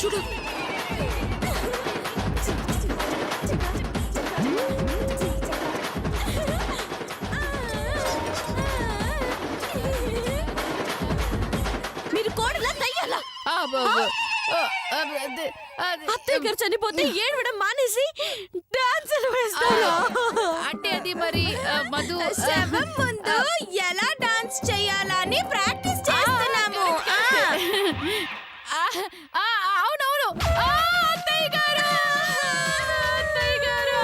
చూడు మీరు కోడలా తయ్యాలా? అత్తయ్య గారు చనిపోతే ఏడవడం మానేసి డాన్స్ వేస్తారా? అంటే అది మరి మధు శవం ముందు ఎలా డాన్స్ చేయాలని ప్రాక్టీస్ చేస్తున్నాము. అవునవును. అత్తయ్య గారు, అత్తయ్య గారు,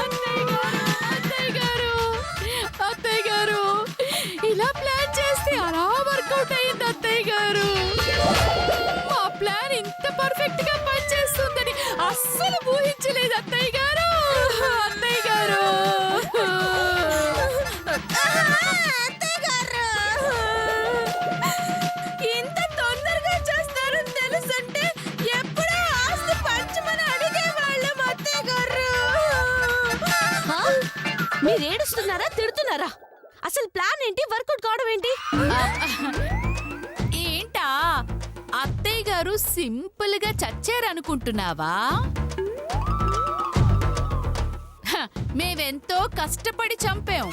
అత్తయ్య గారు, అత్తయ్య గారు, ఇలా ప్లాన్ చేస్తే అలా వర్కౌట్ అయింది అత్తయ్య గారు. మా ప్లాన్ ఇంత పర్ఫెక్ట్ గా పనిచేస్తుందని అస్సలు ఊహించలేదు అత్తయ్య గారు. అత్తయ్య గారు, అత్తయ్య గారు ఇంత తొందరగా చేస్తారని తెలుసుంటే ఎప్పుడో ఆస్తి పంచమని అడిగేవాళ్ళం అత్తయ్య గారు. మీరు ఏడుస్తున్నారా తిడుతున్నారా? అసలు ప్లాన్ ఏంటి? వర్కౌట్ కావడం ఏంటి? ఏంటా అత్తయ్య గారు సింపుల్ గా చచ్చారనుకుంటున్నావా? మేవెంతో కష్టపడి చంపాం.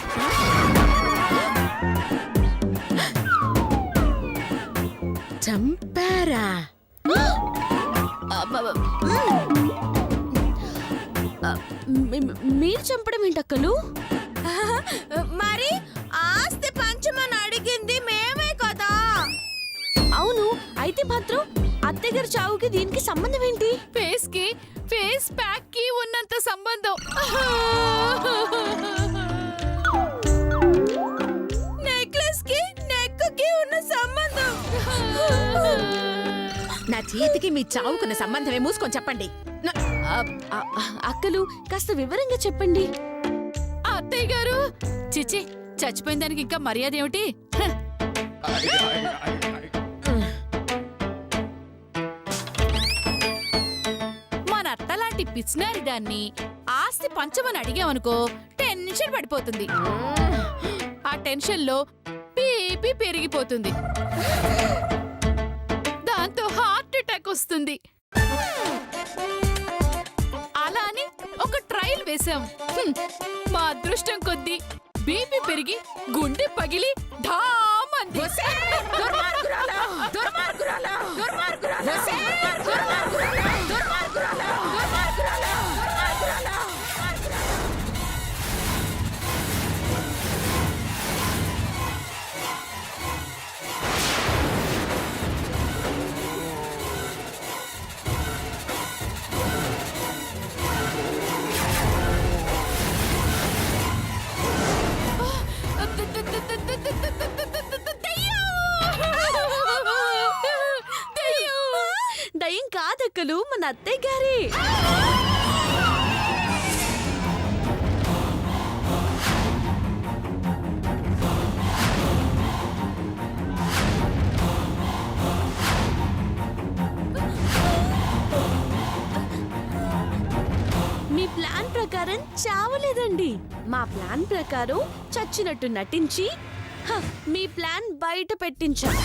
చంపారా? మీరు చంపడం ఏంటక్కలు? మరి ఆస్తి పంచమని అడిగింది మేమే కదా. అవును, అయితే మాత్రం అత్తయ్య గారి చావుకి దీనికి సంబంధం ఏంటి? ఫేస్ కి ఫేస్ ప్యాక్ కి ఉన్నంత సంబంధం. నెక్లెస్ కి నెక్ కి ఉన్న సంబంధం. నా చేతికి మీ చావుకున్న సంబంధమే. మూసుకొని చెప్పండి. అక్కలు కాస్త వివరంగా చెప్పండి. అత్తయ్య గారు చిచి, చచ్చిపోయిన దానికి ఇంకా మర్యాద ఏమిటి? మన అత్తలాంటి పిచ్చినారి దాన్ని ఆస్తి పంచమని అడిగామనుకో టెన్షన్ పడిపోతుంది. ఆ టెన్షన్ లో బీపీ పెరిగిపోతుంది. దాంతో హార్ట్ అటాక్ వస్తుంది. అలా అని ఒక ట్రయల్ వేశాం. మా అదృష్టం కొద్దీ బీపీ పెరిగి గుండె పగిలి ఢామంది. దయ్యం కాదక్కలు, మన అత్తయ్య గారి. మీ ప్లాన్ ప్రకారం చావలేదండి. మా ప్లాన్ ప్రకారం చచ్చినట్టు నటించి మీ ప్లాన్ బయట పెట్టించాం.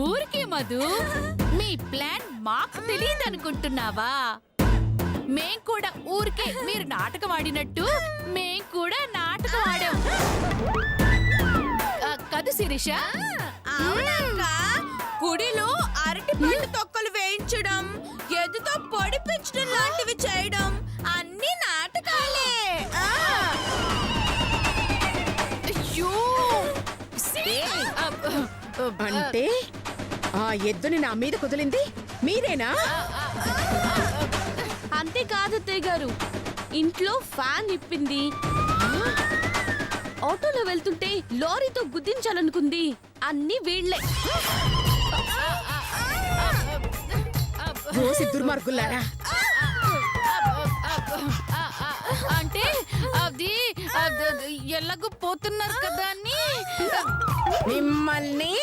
ఊరికే మధు, మీ ప్లాన్ మాకు తెలియదు అనుకుంటున్నావా? మేం కూడా ఊరికే మీరు నాటకం ఆడినట్టు మేం కూడా నాటకం ఆడాం కదు శిరీష. గుడిలో అరటి పండు తొక్కలు వేయించడం, ఎదుతో పొడి పెంచడం లాంటివి చేయడం అన్ని నాటకాలే. అయ్యో, అంటే ఆ ఎద్దుని నా మీద కుదిలింది మీరేనా? అంతేకాదు అత్తయ్య గారు, ఇంట్లో ఫ్యాన్ ఇప్పింది, ఆటోలో వెళ్తుంటే లారీతో గుద్దించాలనుకుంది అన్ని వీళ్లే. రోజు దుర్మార్గులారా. అంటే అది ఎలాగో పోతున్నారు కదా అని మిమ్మల్ని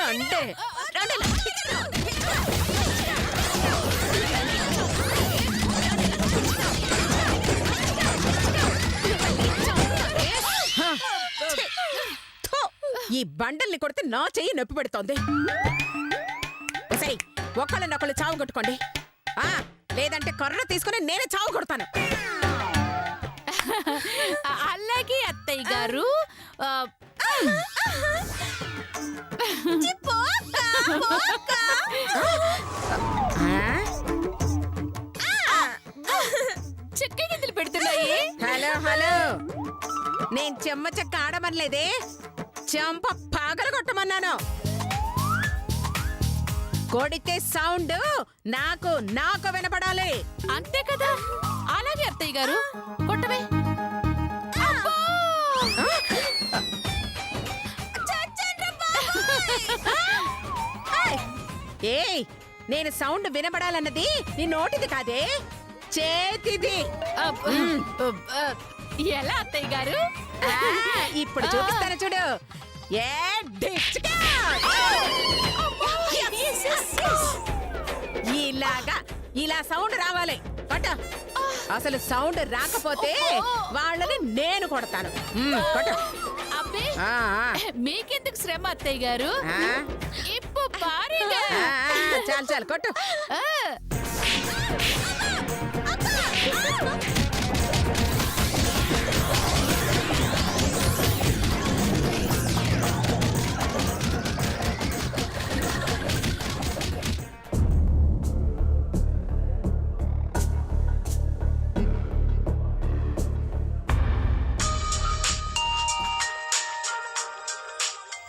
అంటే ఈ బండల్ని కొడితే నా చెయ్యి నొప్పి పెడుతోంది. సరే, ఒకళ్ళనొకళ్ళు చావు కొట్టుకోండి. లేదంటే కర్ర తీసుకుని నేనే చావు కొడతాను. అలాగే అత్తయ్య గారు. చెక్క గింజలు పెడుతున్నాయి. హలో హలో, నేను చెమ్మ చెక్క ఆడమనలేదే, చెంప పగలు కొట్టమన్నాను. కొడితే సౌండ్ నాకు నాకు వినపడాలి. అంతే కదా. అలాగే అత్తయ్య గారు, కొట్టవే. ఏయ్, నేను సౌండ్ వినపడాలన్నది నీ నోటిది కాదే, చేతిది. ఎలా అత్తయ్య గారు? ఇప్పుడు చూపిస్తాను చూడు. ఏ డిచ్కా! ఇలా సౌండ్ రావాలి. కొట్ట. అసలు సౌండ్ రాకపోతే వాళ్ళని నేను కొడతాను. కొట్ట. అబ్బే, మీకెందుకు శ్రమ అత్తయ్య గారు? ఇప్పుడు భారీగా. చాలు చాలు కొట్టు.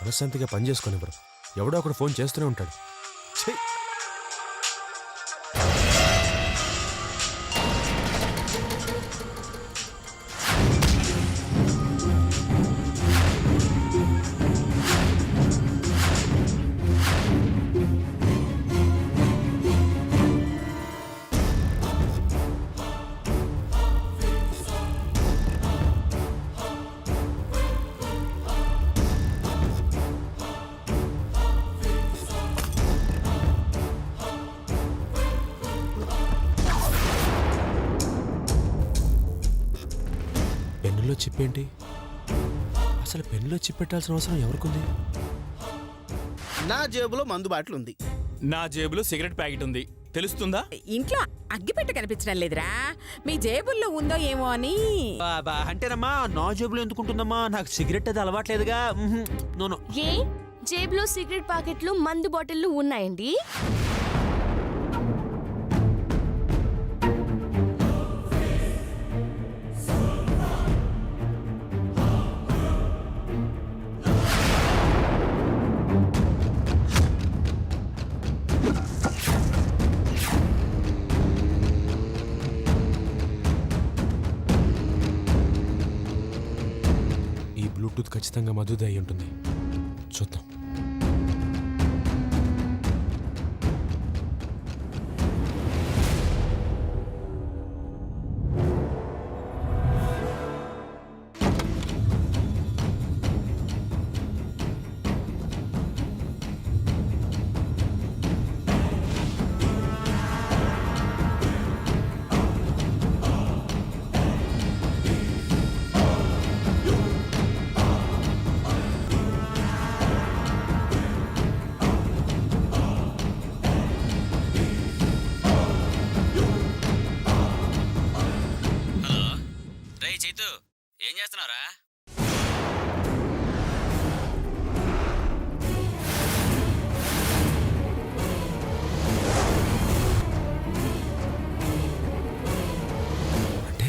మనశ్శాంతిగా పని చేసుకొని బ్రో, ఎవడో ఒకడు ఫోన్ చేస్తూనే ఉంటాడు. ఛీ! పెన్నులో చిప్పేంటి? అసలు పెన్నులో చిప్పెట్టాల్సిన అవసరం ఎవరికుంది? నా జేబులో మందు బాటిల్ ఉంది. నా జేబులో సిగరెట్ ప్యాకెట్ ఉంది. తెలుస్తుందా? ఇంట్లో అగ్గిపెట్ట కనిపించడం లేదురా, మీ జేబుల్లో ఉందో ఏమో అని. అంటేనమ్మా, నా జేబులో ఎందుకుంటుందమ్మా? నాకు సిగరెట్ అది అలవాట్లేదుగా. నోనో. ఏ జేబులో సిగరెట్ ప్యాకెట్లు మందు బాటిల్లు ఉన్నాయండి? బ్లూటూత్ ఖచ్చితంగా మధుదే అయి ఉంటుంది. చూద్దాం. చైతు, ఏం చేస్తున్నావురా? అంటే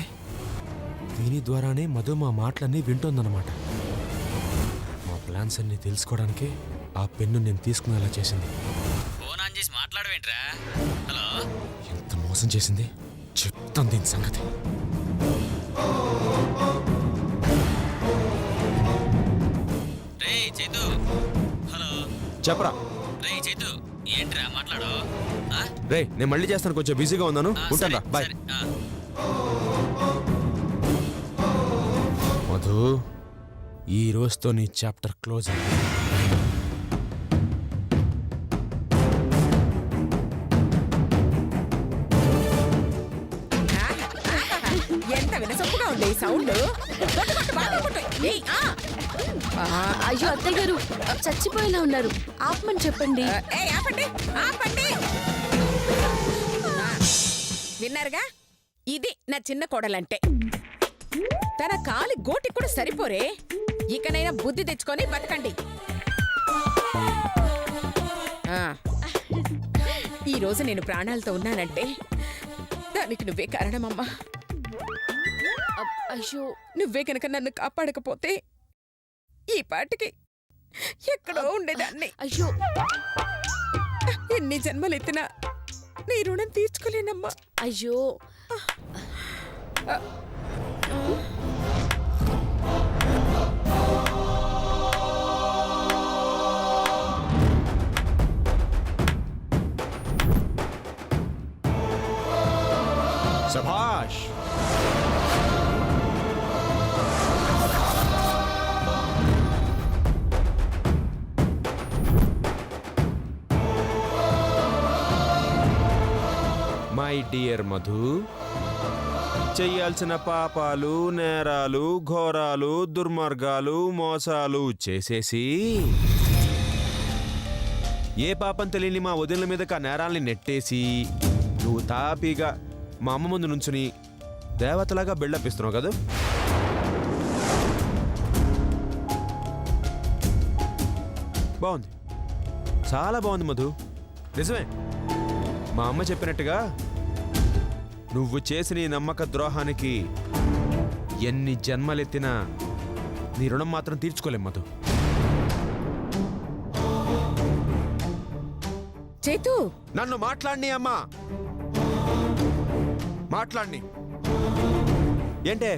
దీని ద్వారానే మధు మా మాటలన్నీ వింటోందన్నమాట. మా ప్లాన్స్ అన్ని తెలుసుకోవడానికి ఆ పెన్ను నేను తీసుకునేలా చేసింది. ఫోన్ ఆన్ చేసి మాట్లాడవేంట్రా? హలో, ఎంత మోసం చేసింది చెప్తాను దీని సంగతి. రే చైతు. హలో, చెప్పరా. రే చైతు, ఏంట్రా మాట్లాడు? రే, నేను మళ్ళీ చేస్తాను, కొంచెం బిజీగా ఉన్నాను. ఉంటాను రా, బాయ్. మధు, ఈ రోజుతో నీ చాప్టర్ క్లోజ్ అయింది. ఎంత వినసొప్పుగా ఉంది ఈ సౌండ్. కొట్టు, కొట్టు, బాగా కొట్టు. ఏయ్, అయ్యో అత్తయ్య గారు చచ్చిపోయేలా ఉన్నారు ఆపమని చెప్పండి. ఆపండి ఆపండి. విన్నారుగా, ఇది నా చిన్న కోడలంటే. తన కాలి గోటి కూడా సరిపోరే. ఇకనైనా బుద్ధి తెచ్చుకొని బతకండి. ఈ రోజు నేను ప్రాణాలతో ఉన్నానంటే దానికి నువ్వే కారణమమ్మా. అయ్యో నువ్వే కనుక నన్ను కాపాడకపోతే ఈ పాటికి ఎక్కడో ఉండేదాన్ని. అయ్యో ఎన్ని జన్మలెత్తినా నీ రుణం తీర్చుకోలేనమ్మా. అయ్యో సభాష్. మై డియర్ మధు, చెయ్యాల్సిన పాపాలు, నేరాలు, ఘోరాలు, దుర్మార్గాలు, మోసాలు చేసేసి ఏ పాపం తెలియని మా వదినల మీదకి ఆ నేరాల్ని నెట్టేసి నువ్వు తాపీగా మా అమ్మ ముందు నుంచుని దేవతలాగా బిల్డప్ ఇస్తున్నావు కదా. బాగుంది, చాలా బాగుంది మధు. నిజమే, మా అమ్మ చెప్పినట్టుగా నువ్వు చేసిన ఈ నమ్మక ద్రోహానికి ఎన్ని జన్మలెత్తినా నీ రుణం మాత్రం తీర్చుకోలేం మధు. చేతు, నన్ను మాట్లాడిని అమ్మా, మాట్లాడిని. ఏంటే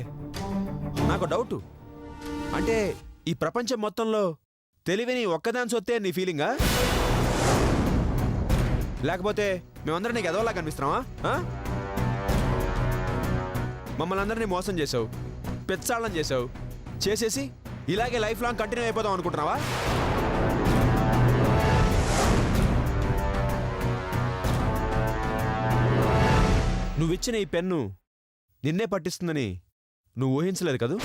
నాకు డౌటు, అంటే ఈ ప్రపంచం మొత్తంలో తెలివిని ఒక్కదాని సొత్తే నీ ఫీలింగా, లేకపోతే మేమందరం నీకు ఎదవలా కనిపిస్తున్నావా? మమ్మల్ని అందరినీ మోసం చేసావు, పెచ్చాళ్ళం చేసావు, చేసేసి ఇలాగే లైఫ్ లాంగ్ కంటిన్యూ అయిపోదాం అనుకుంటున్నావా? నువ్విచ్చిన ఈ పెన్ను నిన్నే పట్టిస్తుందని నువ్వు ఊహించలేదు కదూ.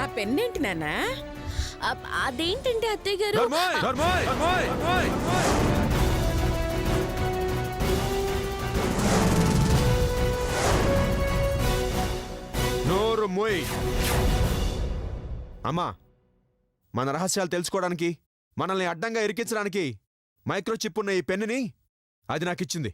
ఆ పెన్నేంటి నాన్నా? అదేంటంటే అత్తయ్య గారు నోరు మోయ్. అమ్మా, మన రహస్యాలు తెలుసుకోవడానికి, మనల్ని అడ్డంగా ఇరికించడానికి మైక్రోచిప్ ఉన్న ఈ పెన్నుని అది నాకిచ్చింది.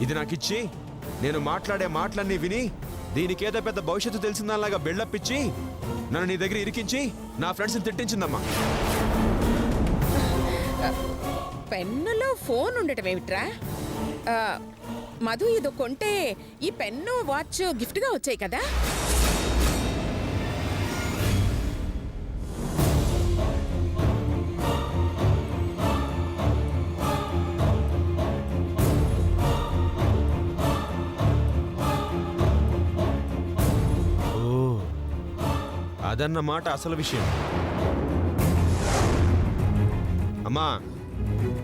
ఇది నాకిచ్చి నేను మాట్లాడే మాటలన్నీ విని దీనికేదో పెద్ద భవిష్యత్తు తెలిసిందాలాగా బిల్డప్ ఇచ్చి నన్ను నీ దగ్గర ఇరికించి నా ఫ్రెండ్స్ని తిట్టించిందమ్మా. పెన్నులో ఫోన్ ఉండటం ఏమిట్రా? మధు, ఇది కొంటే ఈ పెన్ను వాచ్ గిఫ్ట్గా వచ్చాయి కదా. అదన్నమాట అసలు విషయం. అమ్మా,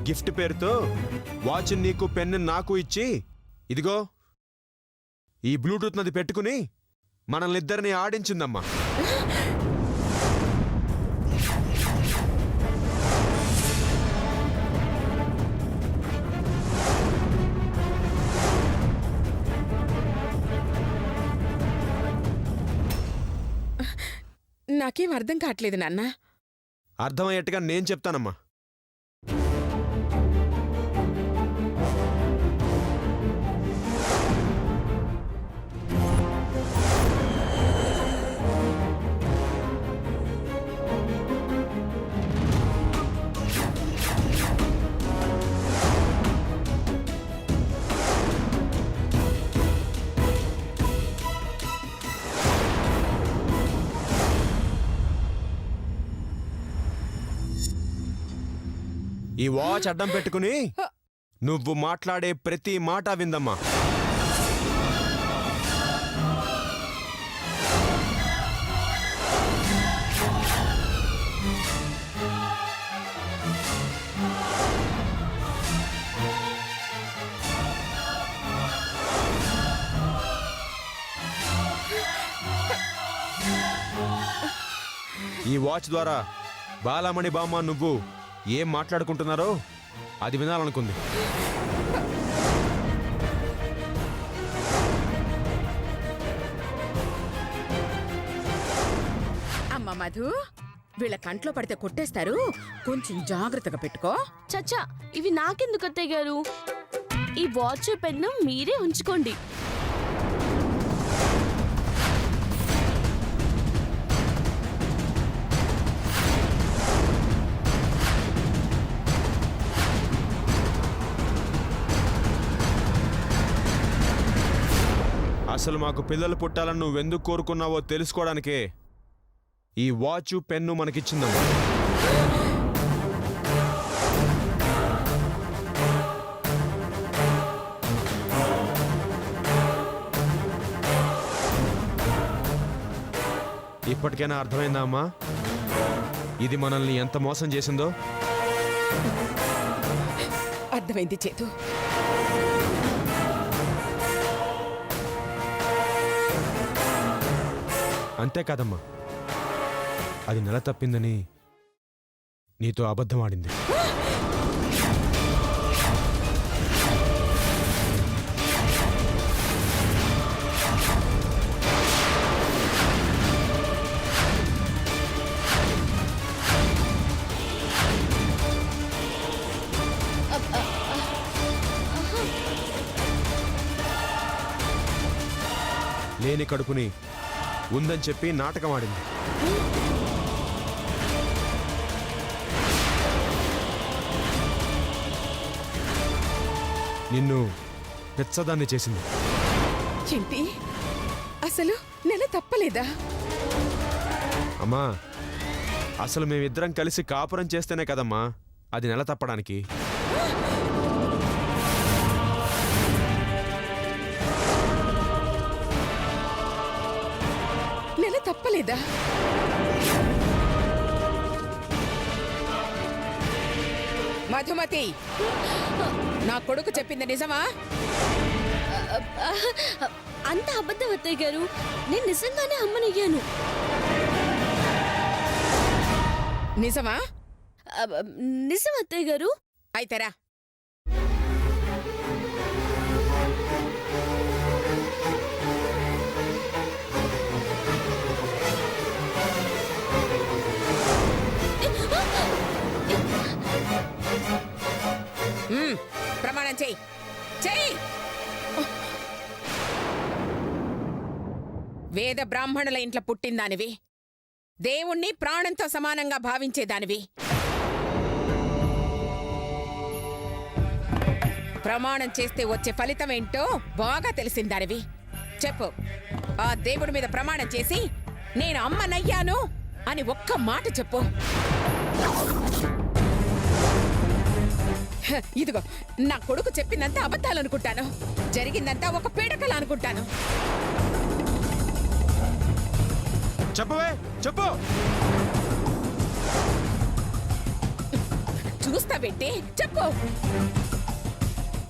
గిఫ్ట్ పేరుతో వాచ్ నీకు, పెన్ను నాకు ఇచ్చి ఇదిగో ఈ బ్లూటూత్ నది పెట్టుకుని మనల్ని ఇద్దరిని ఆడించిందమ్మా. నాకేం అర్థం కావట్లేదు నాన్న. అర్థమయ్యేట్టుగా నేను చెప్తానమ్మా. ఈ వాచ్ అడ్డం పెట్టుకుని నువ్వు మాట్లాడే ప్రతి మాట విందమ్మా. ఈ వాచ్ ద్వారా బాలామణి బామ్మ నువ్వు ఏం మాట్లాడుకుంటున్నారో అది వినాలనుకుంది. అమ్మ మధు, వీళ్ళ కంట్లో పడితే కొట్టేస్తారు, కొంచెం జాగ్రత్తగా పెట్టుకో. చచ్చా, ఇవి నాకెందుకు అత్తయ్య గారు? ఈ వాచ్ పెన్ను మీరే ఉంచుకోండి. అసలు మాకు పిల్లలు పుట్టాలని నువ్వెందుకు కోరుకున్నావో తెలుసుకోవడానికే ఈ వాచ్ పెన్ను మనకిచ్చిందమ్మా. ఇప్పటికైనా అర్థమైందా అమ్మా ఇది మనల్ని ఎంత మోసం చేసిందో? అర్థమైంది చేతు. అంతేకాదమ్మా, అది నెల తప్పిందని నీతో అబద్ధం ఆడింది. లేని కడుపుని ఉందని చెప్పి నాటకం ఆడింది. నిన్ను పెచ్చదాన్ని చేసింది. చింటి, అసలు నెల తప్పలేదా? అమ్మా, అసలు మేమిద్దరం కలిసి కాపురం చేస్తేనే కదమ్మా అది నెల తప్పడానికి. నెల తప్పలేదా? మధుమతి, నా కొడుకు చెప్పింది నిజమా? అంత అబద్ధం అత్తయ్య గారు. నేను నిజంగానే అమ్మనయ్యాను. నిజమా? నిజం అత్తయ్య గారు. అయితేరా. ప్రమాణం చెయ్యి. చెయ్యి. వేద బ్రాహ్మణుల ఇంట్లో పుట్టిందానివి, దేవుణ్ణి ప్రాణంతో సమానంగా భావించేదానివి. ప్రమాణం చేస్తే వచ్చే ఫలితమేంటో బాగా తెలిసిందానివి. చెప్పు, ఆ దేవుడి మీద ప్రమాణం చేసి నేను అమ్మనయ్యాను అని ఒక్క మాట చెప్పు. ఇదిగో, నా కొడుకు చెప్పిందంతా అబద్ధాలనుకుంటాను, జరిగిందంతా ఒక పీడకలు అనుకుంటాను. చెప్పవే, చెప్పు. చూస్తావేంటి? చెప్పు.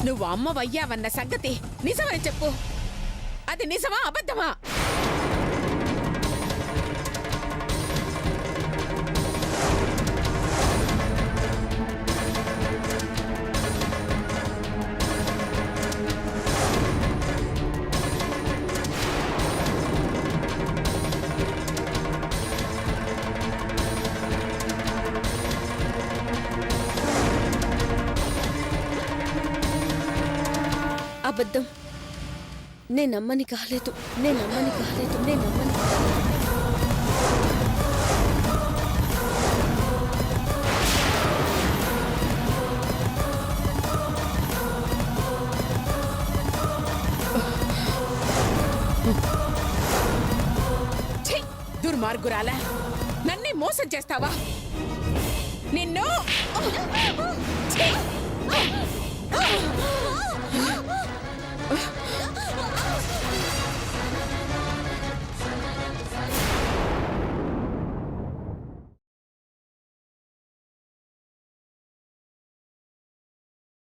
నువ్వు అమ్మవయ్యావన్న సంగతి నిజమని చెప్పు. అది నిజమా అబద్ధమా? అబద్ధం. నేనమ్మని కాలేదు, నేనమ్మని కాలేదు, నేనమ్మని కాలేదు. ఛీ, దుర్మార్గురాలా, నన్నే మోసం చేస్తావా? నిన్ను ఆ!